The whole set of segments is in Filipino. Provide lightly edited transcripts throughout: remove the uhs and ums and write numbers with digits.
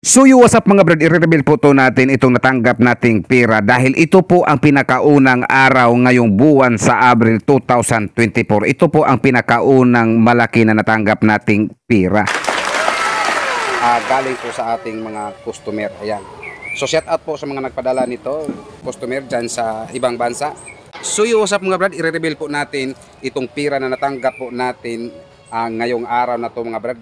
So what's up mga brad, i-reveal po to natin itong natanggap nating pera dahil ito po ang pinakaunang araw ngayong buwan sa Abril 2024. Ito po ang pinakaunang malaki na natanggap nating pera. Galing po sa ating mga customer. Ayan. So shout out po sa mga nagpadala nito, customer dyan sa ibang bansa. So what's up mga brad, i-reveal po natin itong pera na natanggap po natin ngayong araw na to mga brad.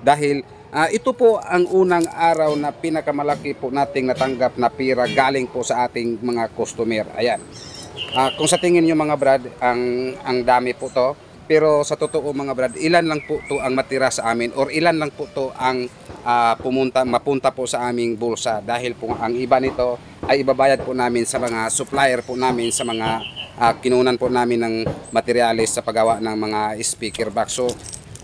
Dahil ito po ang unang araw na pinakamalaki po nating natanggap na pera galing po sa ating mga customer. Ayan. Kung sa tingin nyo mga brad, ang dami po to. Pero sa totoo mga brad, ilan lang po to ang matira sa amin or ilan lang po to ang mapunta po sa aming bulsa. Dahil po ang iba nito ay ibabayad po namin sa mga supplier po namin sa mga kinunan po namin ng materialis sa paggawa ng mga speaker box. So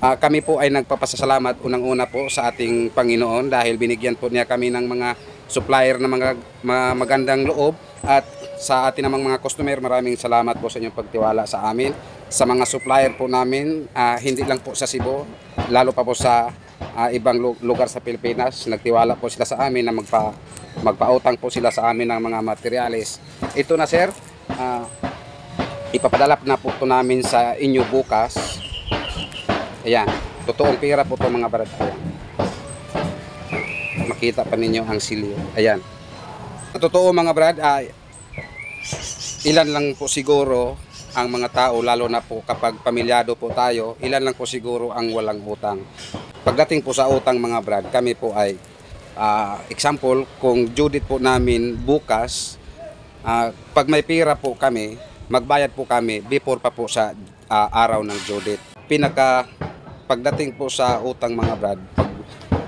kami po ay nagpapasalamat unang-una po sa ating Panginoon dahil binigyan po niya kami ng mga supplier na mga magandang loob, at sa atin namang mga customer, maraming salamat po sa inyong pagtiwala sa amin. Sa mga supplier po namin, hindi lang po sa Cebu, lalo pa po sa ibang lugar sa Pilipinas, nagtiwala po sila sa amin na magpautang po sila sa amin ng mga materialis. Ito na sir, ipapadala na po ito namin sa inyo bukas. Ayan, totoong pera po ito mga brad. Ayan. Makita pa ninyo ang silyo. Ayan. Totoo mga brad, ilan lang po siguro ang mga tao, lalo na po kapag pamilyado po tayo, ilan lang po siguro ang walang utang. Pagdating po sa utang mga brad, kami po ay, example, kung due date po namin bukas, pag may pera po kami, magbayad po kami before pa po sa araw ng due date. Pagdating po sa utang mga brad,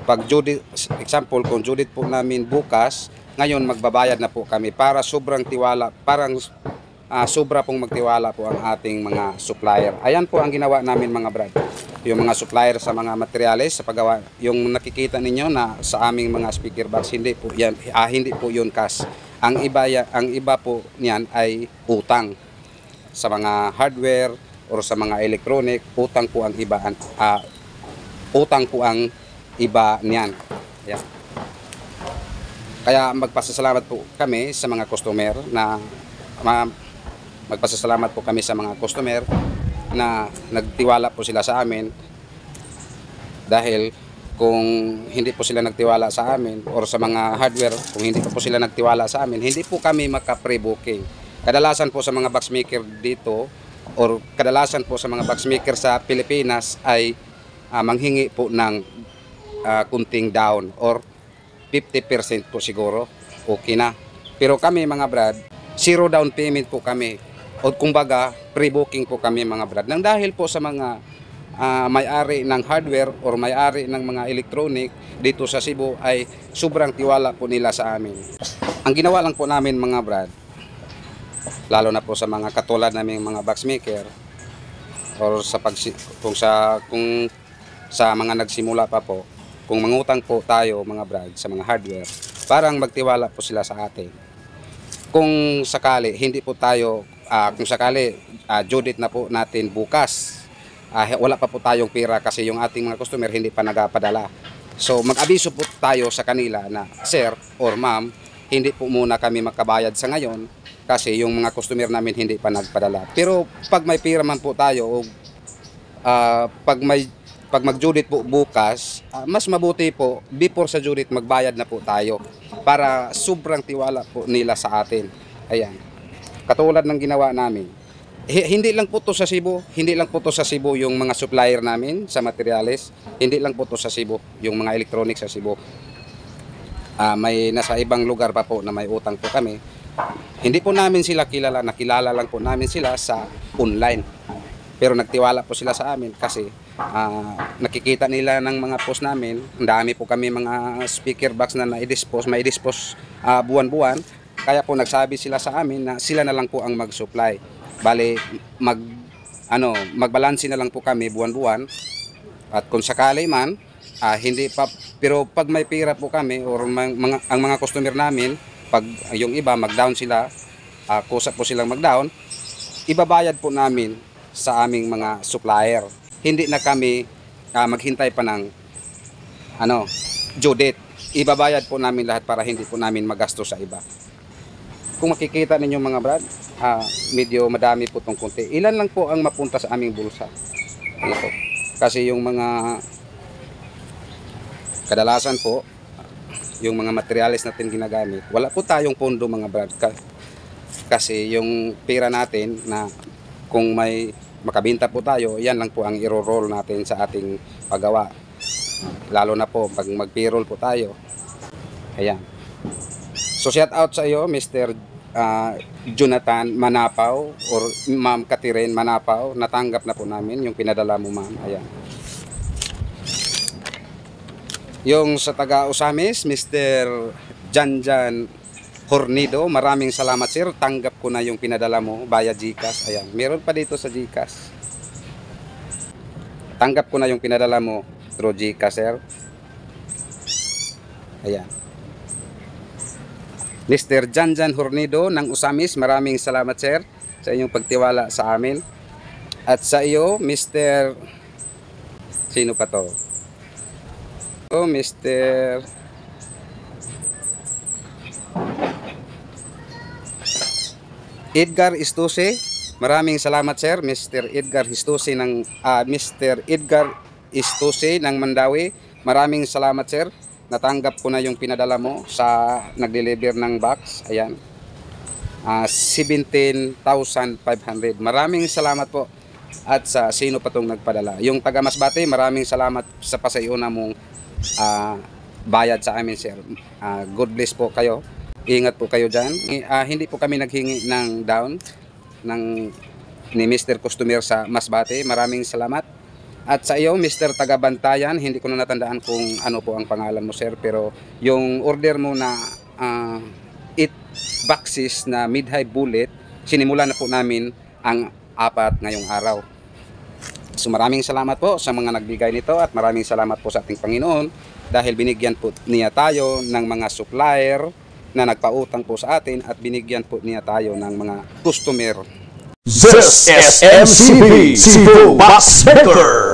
pag due date, example, kung due date po namin bukas, ngayon magbabayad na po kami para sobrang tiwala, sobra pong magtiwala po ang ating mga supplier. Ayan po ang ginawa namin mga brad. Yung mga supplier sa mga materials sa paggawa, yung nakikita ninyo na sa aming mga speaker box, hindi po yan, hindi po yun cash. Ang iba po niyan ay utang sa mga hardware or sa mga electronic. Utang po ang iba, niyan. Yeah. Kaya magpasalamat po kami sa mga customer na nagtiwala po sila sa amin, dahil kung hindi po sila nagtiwala sa amin or sa mga hardware, kung hindi po sila nagtiwala sa amin, hindi po kami maka-pre-booking. Kadalasan po sa mga box maker dito or kadalasan po sa mga box maker sa Pilipinas ay manghingi po ng kunting down or 50% po siguro, okay na. Pero kami mga brad, zero down payment po kami. O kumbaga, pre-booking po kami mga brad. Nang dahil po sa mga may-ari ng hardware or may-ari ng mga electronic dito sa Cebu ay sobrang tiwala po nila sa amin. Ang ginawa lang po namin mga brad, lalo na po sa mga katulad naming mga box maker or kung sa mga nagsimula pa po, kung mangutang po tayo mga brad sa mga hardware, parang magtiwala po sila sa atin. Kung sakali hindi po tayo, kung sakali due date na po natin bukas, wala pa po tayong pera kasi yung ating mga customer hindi pa nagapadala. So mag-abiso po tayo sa kanila na sir or ma'am, hindi po muna kami makabayad sa ngayon kasi yung mga customer namin hindi pa nagpadala. Pero pag may pera man po tayo, pag mag-due date po bukas, mas mabuti po before sa due date magbayad na po tayo para sobrang tiwala po nila sa atin. Ayan. Katulad ng ginawa namin. Hindi lang po to sa Cebu, yung mga supplier namin sa materials, hindi lang po to sa Cebu, yung mga electronics sa Cebu. May nasa ibang lugar pa po na may utang po kami. Hindi po namin sila kilala, nakilala lang po namin sila sa online. Pero nagtiwala po sila sa amin kasi nakikita nila ng mga post namin. Ang dami po kami mga speaker box na may dispose buwan-buwan. Kaya po nagsabi sila sa amin na sila na lang po ang mag-supply. Bale, magbalanse na lang po kami buwan-buwan. At kung sakali man, hindi pa, pero pag may pera po kami or ang mga customer namin, pag yung iba mag-down sila, kusa po silang mag-down, ibabayad po namin sa aming mga supplier. Hindi na kami maghintay pa ng due date. ibabayad po namin lahat para hindi po namin magastos sa iba. Kung makikita ninyo mga brad, medyo madami po itong konti. Ilan lang po ang mapunta sa aming bulsa. Ano po? Kasi yung mga kadalasan po, yung mga materials natin ginagamit, wala po tayong pondo mga brad. Kasi yung pera natin na kung may makabenta po tayo, yan lang po ang i-roll natin sa ating paggawa. Lalo na po pag mag-payroll po tayo. Ayan. So shout out sa iyo Mr. Jonathan Manapaw or Ma'am Catherine Manapaw. Natanggap na po namin yung pinadala mo ma'am. Ayan. Yung sa taga Usamis, Mr. Janjan Hornido, maraming salamat sir. Tanggap ko na yung pinadala mo via GCash. Ayan. Meron pa dito sa GCash. Tanggap ko na yung pinadala mo through GCash sir. Ayan. Mr. Janjan Hornido ng Usamis, maraming salamat sir sa inyong pagtiwala sa amin. At sa iyo, Mr. Sino pa to? Oh, Mr. Edgar Istuse, maraming salamat sir. Mr. Edgar Istuse ng Mr. Edgar Istuse ng Mandawi, maraming salamat sir. Natanggap ko na yung pinadala mo sa nag-deliver ng box. Ayan. 17,500. Maraming salamat po. At sa sino pa tong nagpadala. Yung taga Masbate, maraming salamat sa pasayuna mong bayad sa amin sir. God bless po kayo. Ingat po kayo dyan. Hindi po kami naghingi ng down ni Mr. Customer sa Masbate. Maraming salamat. At sa iyo, Mr. Tagabantayan, hindi ko na natandaan kung ano po ang pangalan mo, sir. Pero yung order mo na 8 boxes na mid-high bullet, sinimulan na po namin ang 4 ngayong araw. So maraming salamat po sa mga nagbigay nito at maraming salamat po sa ating Panginoon dahil binigyan po niya tayo ng mga supplier na nagpautang po sa atin at binigyan po niya tayo ng mga customer. This is MCB Cebu Box Maker.